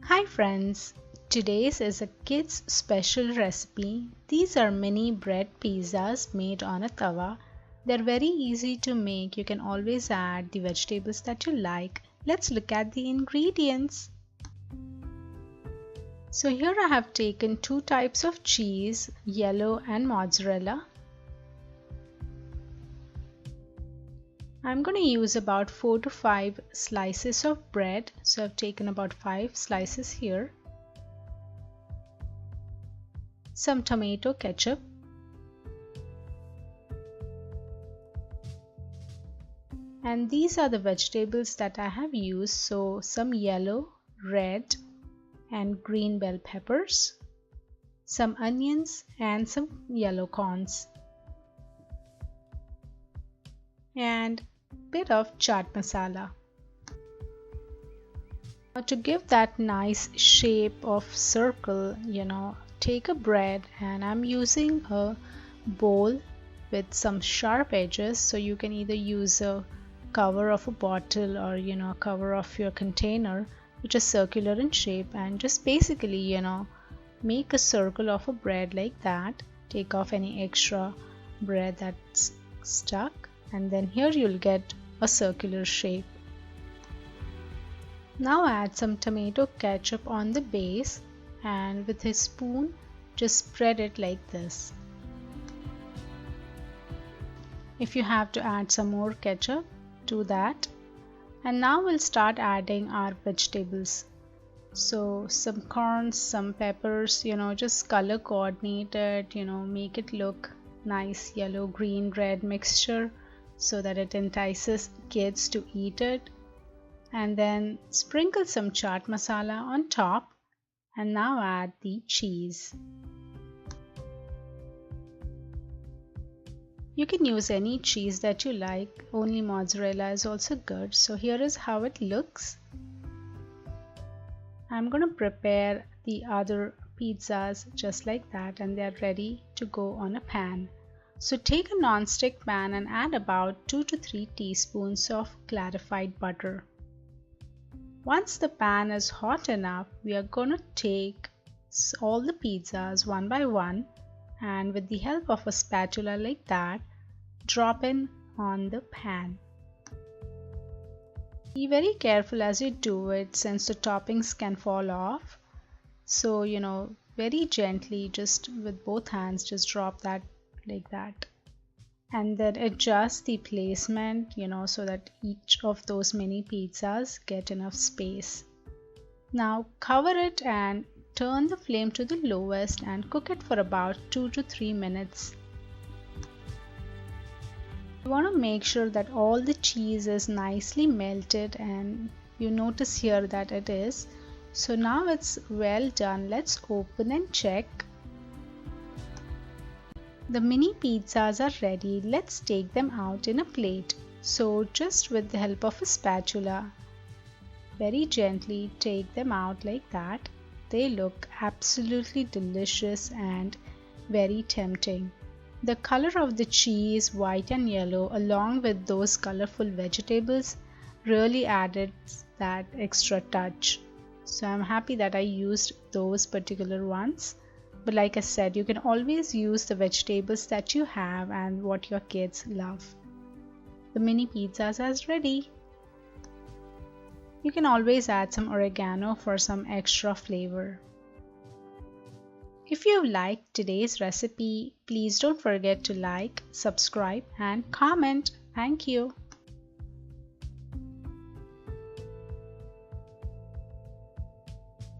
Hi friends, today's is a kids special recipe. These are mini bread pizzas made on a tawa. They're very easy to make. You can always add the vegetables that you like. Let's look at the ingredients. So here I have taken two types of cheese, yellow and mozzarella. I'm going to use about 4 to 5 slices of bread. So I've taken about 5 slices here. Some tomato ketchup, and these are the vegetables that I have used. So some yellow, red and green bell peppers, some onions and some yellow corns, and bit of chaat masala. Now to give that nice shape of circle, take a bread, and I'm using a bowl with some sharp edges, so you can either use a cover of a bottle or a cover of your container which is circular in shape, and just basically make a circle of a bread like that. Take off any extra bread that's stuck, and then here you'll get a circular shape. Now add some tomato ketchup on the base, and with a spoon just spread it like this. If you have to add some more ketchup, do that. And now we'll start adding our vegetables. So some corns, some peppers, just color coordinate it, make it look nice yellow, green, red mixture so that it entices kids to eat it. And then sprinkle some chaat masala on top, and now add the cheese. You can use any cheese that you like, only mozzarella is also good. So here is how it looks. I'm going to prepare the other pizzas just like that, and they're ready to go on a pan. So take a non-stick pan and add about 2 to 3 teaspoons of clarified butter. Once the pan is hot enough, we are going to take all the pizzas one by one, and with the help of a spatula like that, drop in on the pan. Be very careful as you do it, since the toppings can fall off. So very gently, just with both hands, just drop that like that, and then adjust the placement so that each of those mini pizzas get enough space. Now cover it and turn the flame to the lowest and cook it for about 2 to 3 minutes. You want to make sure that all the cheese is nicely melted, and you notice here that it is. So now it's well done. Let's open and check. The mini pizzas are ready. Let's take them out in a plate. So just with the help of a spatula, very gently take them out like that. They look absolutely delicious and very tempting. The color of the cheese, white and yellow, along with those colorful vegetables, really added that extra touch. So I'm happy that I used those particular ones. But like I said, you can always use the vegetables that you have and what your kids love. The mini pizzas are ready. You can always add some oregano for some extra flavor. If you liked today's recipe, please don't forget to like, subscribe and comment. Thank you.